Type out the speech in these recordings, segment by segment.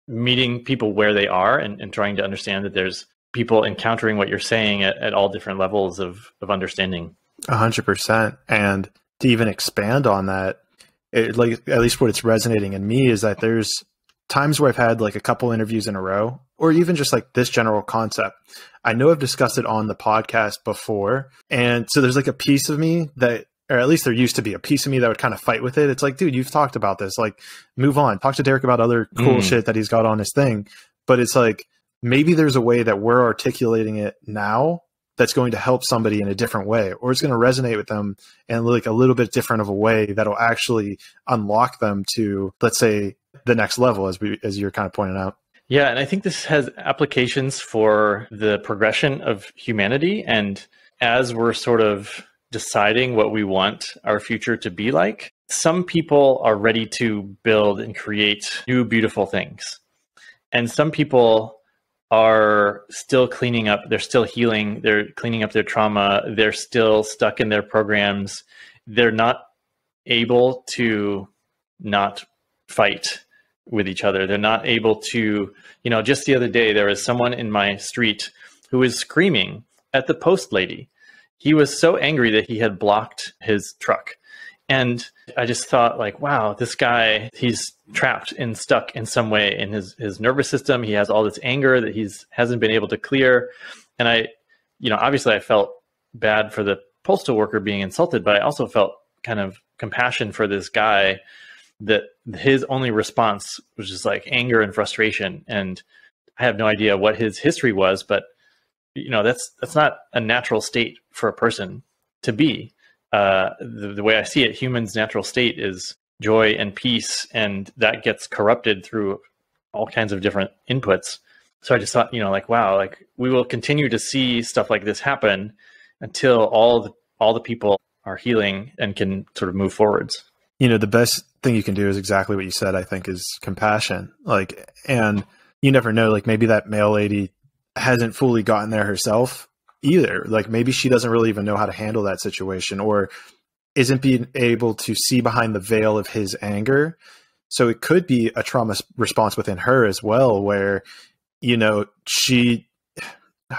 meeting people where they are and trying to understand that there's people encountering what you're saying at all different levels of understanding. 100%. And to even expand on that, like at least what it's resonating in me is that there's times where I've had like a couple interviews in a row, or even just like this general concept. I know I've discussed it on the podcast before. And so there's like a piece of me that, or at least there used to be a piece of me that would kind of fight with it. It's like, dude, you've talked about this, like move on, talk to Derek about other cool shit that he's got on his thing. But it's like, maybe there's a way that we're articulating it now that's going to help somebody in a different way, or it's going to resonate with them in like a little bit different of a way that'll actually unlock them to, let's say, the next level, as you're kind of pointing out. Yeah, and I think this has applications for the progression of humanity. And as we're sort of deciding what we want our future to be like, some people are ready to build and create new, beautiful things. And some people are still cleaning up, they're still healing, they're cleaning up their trauma, they're still stuck in their programs. They're not able to not fight with each other. They're not able to, just the other day, there was someone in my street who was screaming at the post lady. He was so angry that he had blocked his truck. And I just thought like, wow, this guy, he's trapped and stuck in some way in his nervous system. He has all this anger that hasn't been able to clear. And I, obviously I felt bad for the postal worker being insulted, but I also felt kind of compassion for this guy that his only response was just like anger and frustration. And I have no idea what his history was, but that's not a natural state for a person to be. The way I see it, humans' natural state is joy and peace, and that gets corrupted through all kinds of different inputs. So I just thought, wow, like we will continue to see stuff like this happen until all the people are healing and can sort of move forwards. The best thing you can do is exactly what you said, I think, is compassion. Like, and you never know, like maybe that mail lady hasn't fully gotten there herself either. Like maybe she doesn't really even know how to handle that situation, or isn't being able to see behind the veil of his anger. So it could be a trauma response within her as well, where, how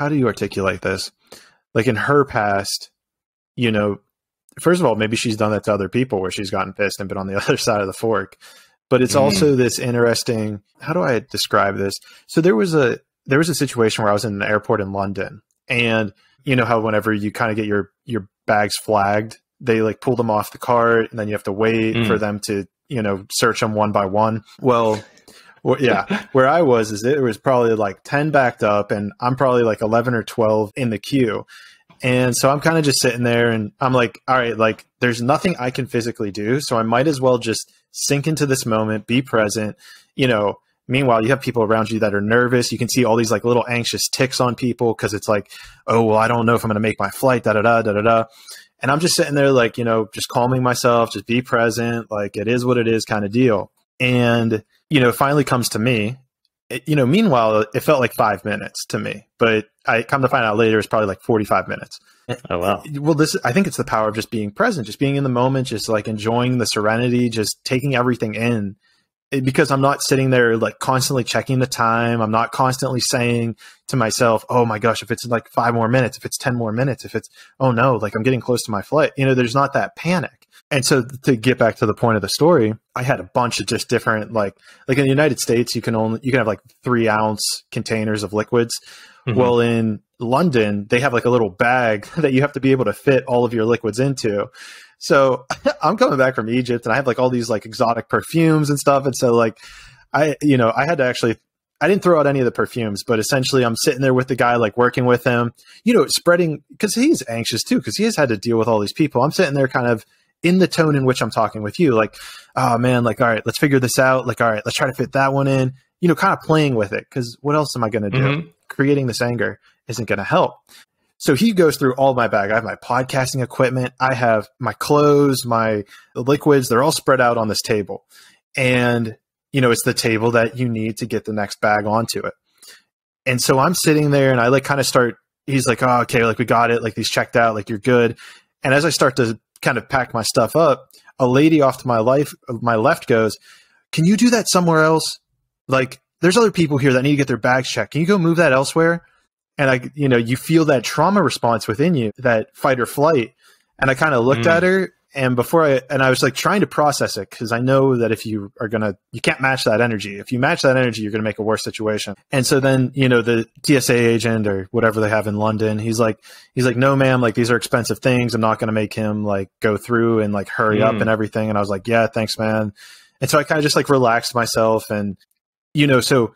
do you articulate this? Like in her past, first of all, maybe she's done that to other people where she's gotten pissed and been on the other side of the fork. But it's also this interesting, how do I describe this? So there was a situation where I was in an airport in London, and you know how whenever you kind of get your bags flagged, they like pull them off the cart and then you have to wait for them to, search them one by one. Well, yeah, where I was is it was probably like 10 backed up and I'm probably like 11 or 12 in the queue. And so I'm kind of just sitting there and I'm like, all right, like there's nothing I can physically do. So I might as well just sink into this moment, be present. Meanwhile, you have people around you that are nervous. You can see all these like little anxious ticks on people because it's like, oh, well, I don't know if I'm going to make my flight, da-da-da. And I'm just sitting there like, just calming myself, just be present, like it is what it is kind of deal. And, it finally comes to me. Meanwhile, it felt like 5 minutes to me, but I come to find out later it's probably like 45 minutes. Oh, wow. Well, I think it's the power of just being present, just being in the moment, just like enjoying the serenity, just taking everything in. Because I'm not sitting there like constantly checking the time. I'm not constantly saying to myself, oh my gosh, if it's like 5 more minutes, if it's 10 more minutes, if it's, oh no, like I'm getting close to my flight. There's not that panic. And so to get back to the point of the story, I had a bunch of just different, like in the United States, you can have like 3-ounce containers of liquids. Mm-hmm. Well, in London, they have like a little bag that you have to be able to fit all of your liquids into. So I'm coming back from Egypt and I have like all these like exotic perfumes and stuff. And so like, I had to actually, I didn't throw out any of the perfumes, but essentially I'm sitting there with the guy, like working with him, spreading, because he's anxious too, because he has had to deal with all these people. I'm sitting there kind of in the tone in which I'm talking with you, like, oh man, like, all right, let's figure this out. Like, all right, let's try to fit that one in, kind of playing with it. Because what else am I going to do? Mm-hmm. Creating this anger isn't going to help. So he goes through all my bag. I have my podcasting equipment. I have my clothes, my liquids. They're all spread out on this table. And, it's the table that you need to get the next bag onto it. And so I'm sitting there and I like kind of start, he's like, oh, okay, like we got it. Like these checked out, like you're good. And as I start to kind of pack my stuff up, a lady off to my left goes, can you do that somewhere else? Like there's other people here that need to get their bags checked. Can you go move that elsewhere? And you feel that trauma response within you, that fight or flight. And I kind of looked at her, and I was like trying to process it, because I know that if you can't match that energy. If you match that energy, you're going to make a worse situation. And so then, the TSA agent or whatever they have in London, he's like, no, ma'am, like these are expensive things. I'm not going to make him like go through and like hurry up and everything. And I was like, yeah, thanks, man. And so I kind of just like relaxed myself, and, so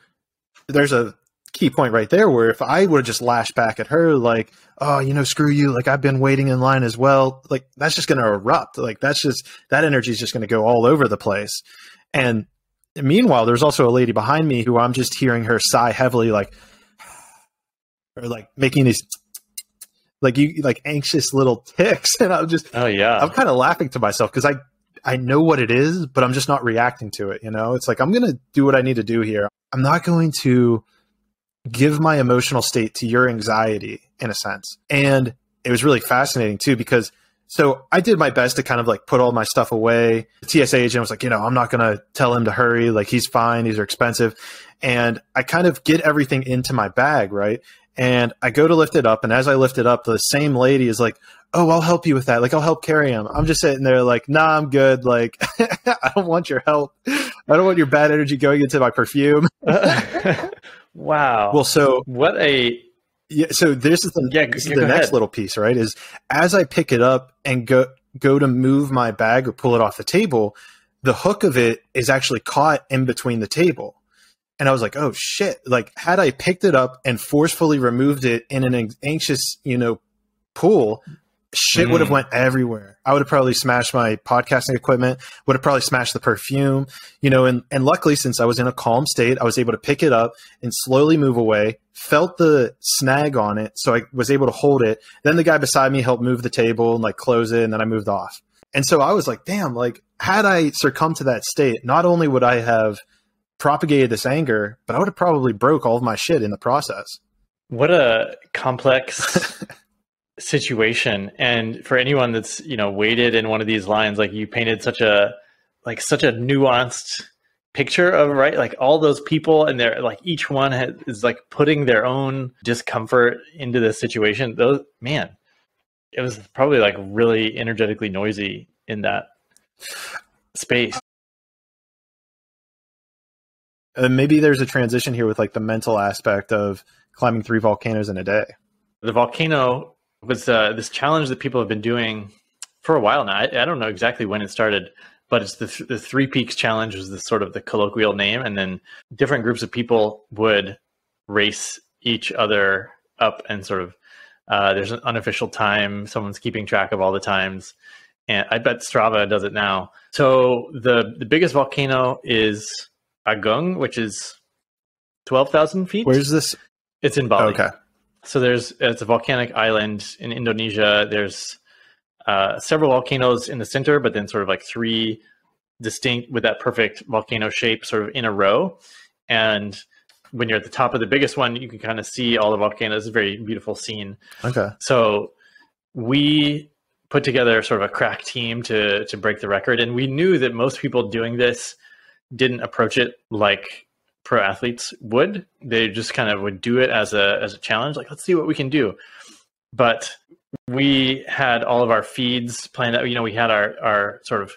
there's a key point right there where if I would have just lashed back at her, like, oh, screw you, like I've been waiting in line as well, like that's just going to erupt. Like that energy is just going to go all over the place. And meanwhile, there's also a lady behind me who I'm just hearing her sigh heavily, like, or like making these like anxious little ticks. And I'm kind of laughing to myself, because I know what it is, but I'm just not reacting to it. It's like, I'm going to do what I need to do here. I'm not going to give my emotional state to your anxiety, in a sense. And it was really fascinating too, because so I did my best to kind of like put all my stuff away. The TSA agent was like, I'm not going to tell him to hurry. Like, he's fine. These are expensive. And I kind of get everything into my bag. Right. And I go to lift it up. And as I lift it up, the same lady is like, oh, I'll help you with that. Like, I'll help carry him. I'm just sitting there like, nah, I'm good. Like, I don't want your help. I don't want your bad energy going into my perfume. Wow. Well, so so this is the next little piece, right? Is as I pick it up and go to move my bag or pull it off the table, the hook of it is actually caught in between the table. And I was like, oh shit. Like, had I picked it up and forcefully removed it in an anxious, pull, shit would have went everywhere. I would have probably smashed my podcasting equipment, would have probably smashed the perfume, and luckily, since I was in a calm state, I was able to pick it up and slowly move away, felt the snag on it. So I was able to hold it. Then the guy beside me helped move the table and like close it. And then I moved off. And so I was like, damn, like had I succumbed to that state, not only would I have propagated this anger, but I would have probably broke all of my shit in the process. What a complex situation. And for anyone that's waited in one of these lines, like you painted such a nuanced picture of, right, like all those people, and they're like each one is like putting their own discomfort into this situation. Those, man, it was probably like really energetically noisy in that space. And maybe there's a transition here with like the mental aspect of climbing 3 volcanoes in a day. The volcano was this challenge that people have been doing for a while now. I don't know exactly when it started, but it's the 3 Peaks Challenge was the sort of the colloquial name. And then different groups of people would race each other up, and sort of there's an unofficial time. Someone's keeping track of all the times. And I bet Strava does it now. So the biggest volcano is Agung, which is 12,000 feet. Where's this? It's in Bali. Okay. So it's a volcanic island in Indonesia. There's several volcanoes in the center, but then sort of like 3 distinct with that perfect volcano shape sort of in a row. And when you're at the top of the biggest one, you can kind of see all the volcanoes. It's a very beautiful scene. Okay. So we put together sort of a crack team to break the record. And we knew that most people doing this didn't approach it like pro athletes would. They just kind of would do it as a challenge, like, let's see what we can do. But we had all of our feeds planned out. We had our sort of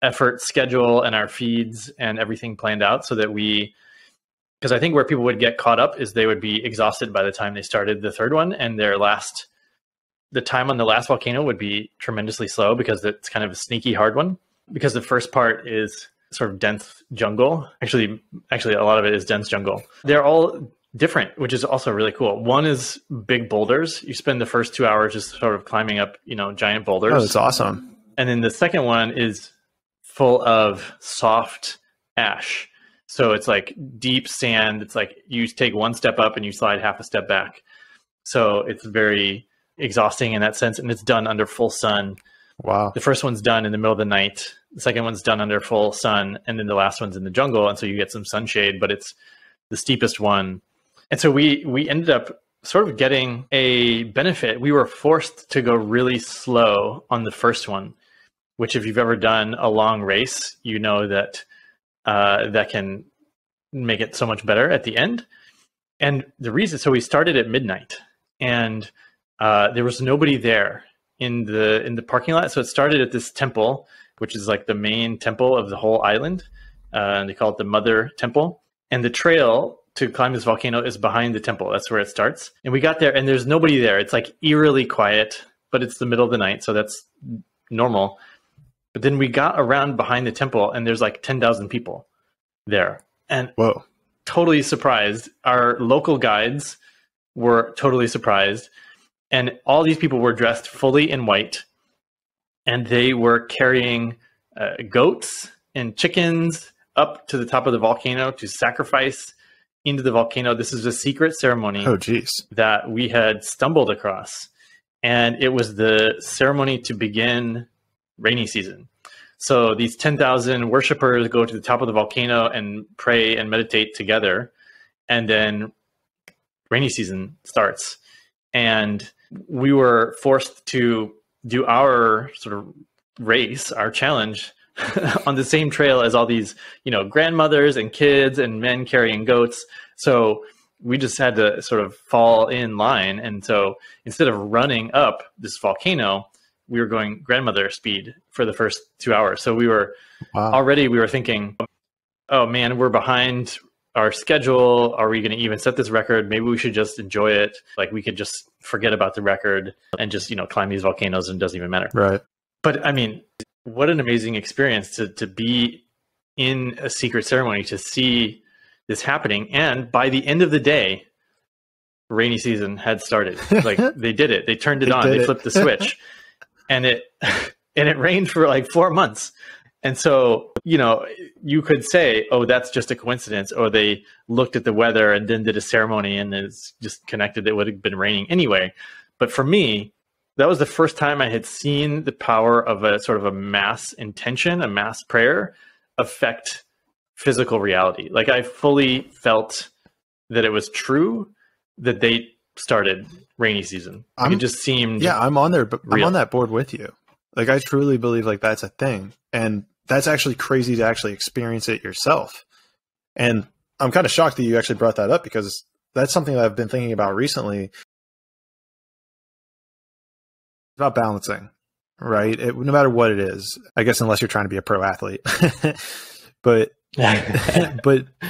effort schedule and our feeds and everything planned out, so that because I think where people would get caught up is they would be exhausted by the time they started the 3rd one, and the time on the last volcano would be tremendously slow, because it's kind of a sneaky hard one, because the first part is sort of dense jungle. Actually, a lot of it is dense jungle. They're all different, which is also really cool. One is big boulders. You spend the first 2 hours just sort of climbing up, giant boulders. Oh, that's awesome. And then the second one is full of soft ash. So it's like deep sand. It's like you take one step up and you slide half a step back. So it's very exhausting in that sense. And it's done under full sun. Wow. The first one's done in the middle of the night. The second one's done under full sun. And then the last one's in the jungle. And so you get some sunshade, but it's the steepest one. And so we ended up sort of getting a benefit. We were forced to go really slow on the first one, which if you've ever done a long race, that that can make it so much better at the end. And the reason, so we started at midnight, and there was nobody there in the parking lot. So it started at this temple, which is like the main temple of the whole island. And they call it the Mother Temple. And the trail to climb this volcano is behind the temple. That's where it starts. And we got there, and there's nobody there. It's like eerily quiet, but it's the middle of the night, so that's normal. But then we got around behind the temple, and there's like 10,000 people there. And whoa, totally surprised. Our local guides were totally surprised. And all these people were dressed fully in white, and they were carrying goats and chickens up to the top of the volcano to sacrifice into the volcano. This is a secret ceremony that we had stumbled across. And it was the ceremony to begin rainy season. So these 10,000 worshipers go to the top of the volcano and pray and meditate together. And then rainy season starts. And we were forced to do our sort of race, our challenge, on the same trail as all these, grandmothers and kids and men carrying goats. So we just had to sort of fall in line. And so instead of running up this volcano, we were going grandmother speed for the first 2 hours. So we were already thinking, oh man, we're behind our schedule. Are we going to even set this record? Maybe we should just enjoy it. Like we could just forget about the record and just, climb these volcanoes, and it doesn't even matter. Right. But I mean, what an amazing experience to be in a secret ceremony, to see this happening. And by the end of the day, rainy season had started. Like they did it. They turned it on. They flipped the switch. And it rained for like 4 months. And so, you could say, oh, that's just a coincidence. Or they looked at the weather and then did a ceremony and it's just connected. It would have been raining anyway. But for me, that was the first time I had seen the power of a sort of a mass intention, a mass prayer affect physical reality. Like I fully felt that it was true that they started rainy season. Like it just seemed I'm on there, but real. I'm on that board with you. Like I truly believe like that's a thing. And that's actually crazy to actually experience it yourself. And I'm kind of shocked that you actually brought that up, because that's something that I've been thinking about recently. About balancing, right? No matter what it is, I guess, unless you're trying to be a pro athlete, but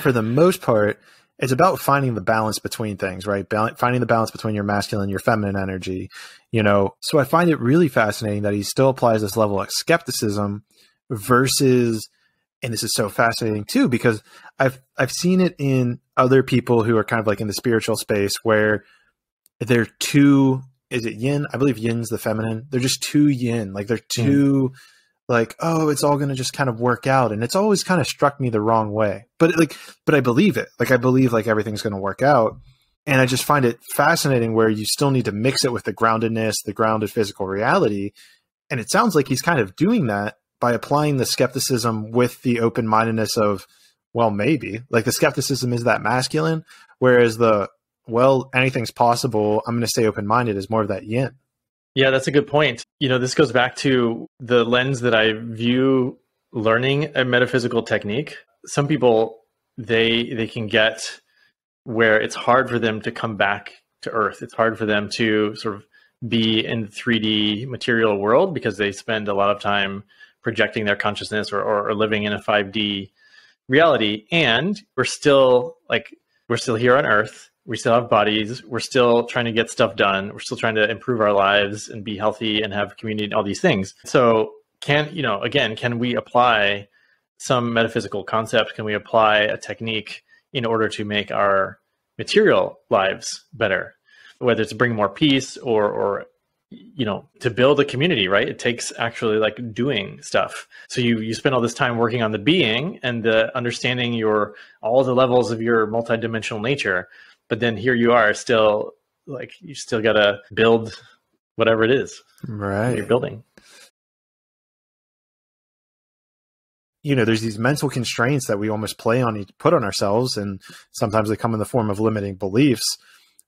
for the most part, it's about finding the balance between things, right? Finding the balance between your masculine, your feminine energy, So I find it really fascinating that he still applies this level of skepticism versus, and this is so fascinating too, because I've seen it in other people who are kind of like in the spiritual space where they're too. Is it yin? I believe yin's the feminine. They're just too yin. Like they're too like, oh, it's all going to just kind of work out. And it's always kind of struck me the wrong way. But I believe it. Like I believe like everything's going to work out. And I just find it fascinating where you still need to mix it with the groundedness, the grounded physical reality. And it sounds like he's kind of doing that by applying the skepticism with the open-mindedness of, well, maybe. Like the skepticism is that masculine, whereas well, anything's possible, I'm going to stay open-minded is more of that yin. Yeah, that's a good point. This goes back to the lens that I view learning a metaphysical technique. Some people, they can get where it's hard for them to come back to Earth. It's hard for them to sort of be in the 3D material world because they spend a lot of time projecting their consciousness or living in a 5D reality. And we're still here on Earth. We still have bodies. We're still trying to get stuff done. We're still trying to improve our lives and be healthy and have community and all these things. So can we apply some metaphysical concepts? Can we apply a technique in order to make our material lives better? Whether it's to bring more peace or to build a community, right? It takes actually like doing stuff. So you spend all this time working on the being and the understanding all the levels of your multidimensional nature. But then here you are still like, you still got to build whatever it is you're building. There's these mental constraints that we almost put on ourselves. And sometimes they come in the form of limiting beliefs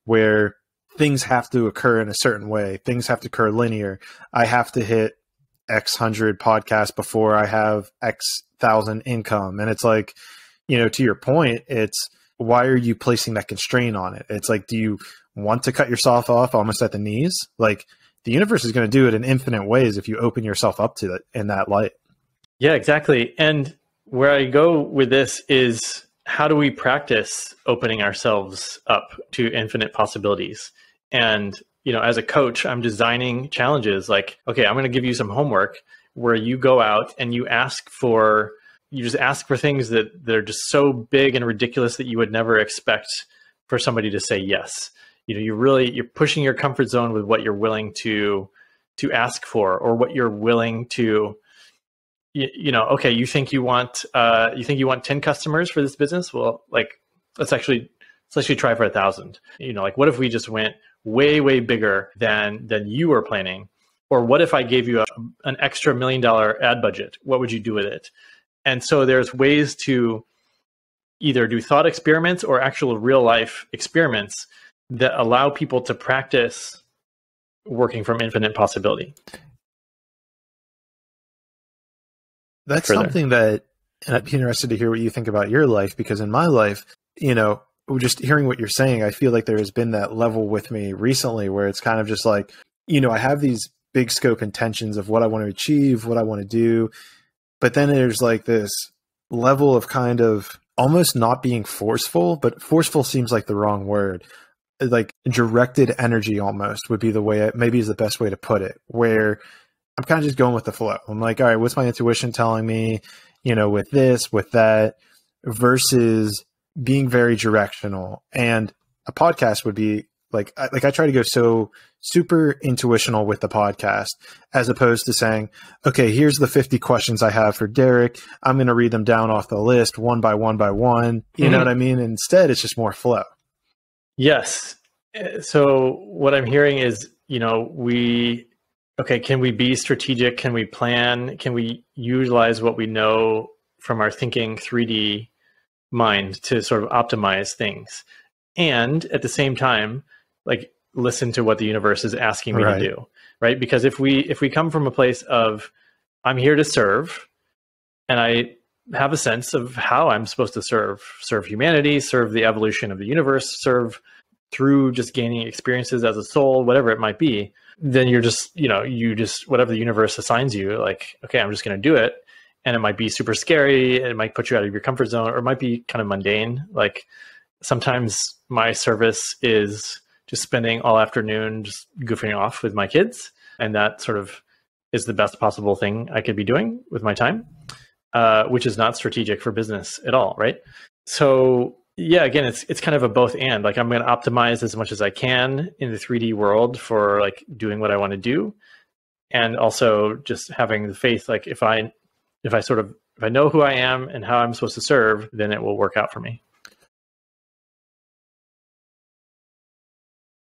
where things have to occur in a certain way. Things have to occur linear. I have to hit X 100 podcasts before I have X thousand income. And it's like, to your point, it's why are you placing that constraint on it? It's like, do you want to cut yourself off almost at the knees? Like, the universe is going to do it in infinite ways if you open yourself up to it in that light. Yeah, exactly. And where I go with this is, how do we practice opening ourselves up to infinite possibilities? And, as a coach, I'm designing challenges like, okay, I'm going to give you some homework where you go out and you just ask for things that are just so big and ridiculous that you would never expect for somebody to say yes. You're pushing your comfort zone with what you're willing to ask for, or what you're willing to, okay, you think you want 10 customers for this business? Well, like, let's actually try for 1,000. Like, what if we just went way, way bigger than you were planning? Or what if I gave you an extra $1 million ad budget? What would you do with it? And so there's ways to either do thought experiments or actual real life experiments that allow people to practice working from infinite possibility. That's something that, and I'd be interested to hear what you think about your life, because in my life, just hearing what you're saying, I feel like there has been that level with me recently where it's kind of just like, I have these big scope intentions of what I want to achieve, what I want to do. But then there's like this level of kind of almost not being forceful, but forceful seems like the wrong word. Like directed energy almost would be the way, maybe is the best way to put it, where I'm kind of just going with the flow. I'm like, all right, what's my intuition telling me, with this, with that, versus being very directional. And a podcast would be like I try to go so super intuitional with the podcast, as opposed to saying, okay, here's the 50 questions I have for Derek. I'm going to read them down off the list one by one by one. You know what I mean? Instead, it's just more flow. Yes. So what I'm hearing is, can we be strategic? Can we plan? Can we utilize what we know from our thinking 3D mind to sort of optimize things? And at the same time, like, listen to what the universe is asking me to do, right? Because if we come from a place of, I'm here to serve, and I have a sense of how I'm supposed to serve humanity, serve the evolution of the universe, serve through just gaining experiences as a soul, whatever it might be, then you're just, whatever the universe assigns you, like, okay, I'm just going to do it. And it might be super scary. It might put you out of your comfort zone, or it might be kind of mundane. Like, sometimes my service is just spending all afternoon just goofing off with my kids. And that sort of is the best possible thing I could be doing with my time, which is not strategic for business at all, right? So yeah, again, it's kind of a both and. Like, I'm going to optimize as much as I can in the 3D world for like doing what I want to do. And also just having the faith, like, if I know who I am and how I'm supposed to serve, then it will work out for me.